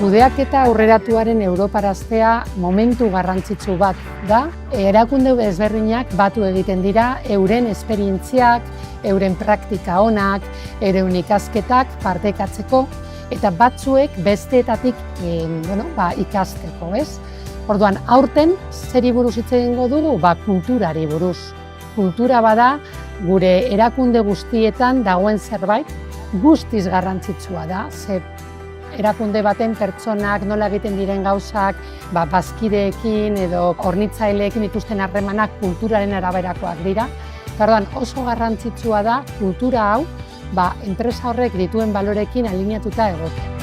Kudeaketa aurreratuaren europaraztea momentu garrantzitsu bat da. Erakunde ezberdinak batu egiten dira euren esperientziak, euren praktika onak, euren ikasketak partekatzeko eta batzuek besteetatik ikasteko, ez? Orduan, aurten zeri buruz hitz egingo dugu? Kulturari buruz. Kultura bada gure erakunde guztietan dagoen zerbait guztiz garrantzitsua da. Ze erakunde baten pertsonak nola egiten diren gauzak, bazkideekin edo hornitzaileekin dituzten harremanak kulturaren araberakoak dira. Orduan, oso garrantzitsua da kultura hau enpresa horrek dituen balorekin alineatuta egotea.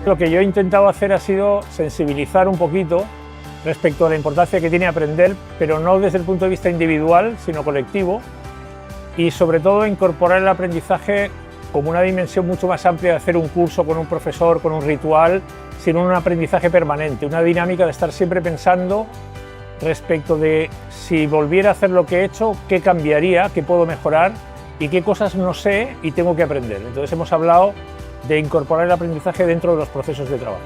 Lo que yo he intentado hacer ha sido sensibilizar un poquito respecto a la importancia que tiene aprender, pero no desde el punto de vista individual, sino colectivo, y sobre todo incorporar el aprendizaje como una dimensión mucho más amplia de hacer un curso con un profesor, con un ritual, sino un aprendizaje permanente, una dinámica de estar siempre pensando respecto de si volviera a hacer lo que he hecho, qué cambiaría, qué puedo mejorar y qué cosas no sé y tengo que aprender. Entonces hemos hablado de incorporar el aprendizaje dentro de los procesos de trabajo.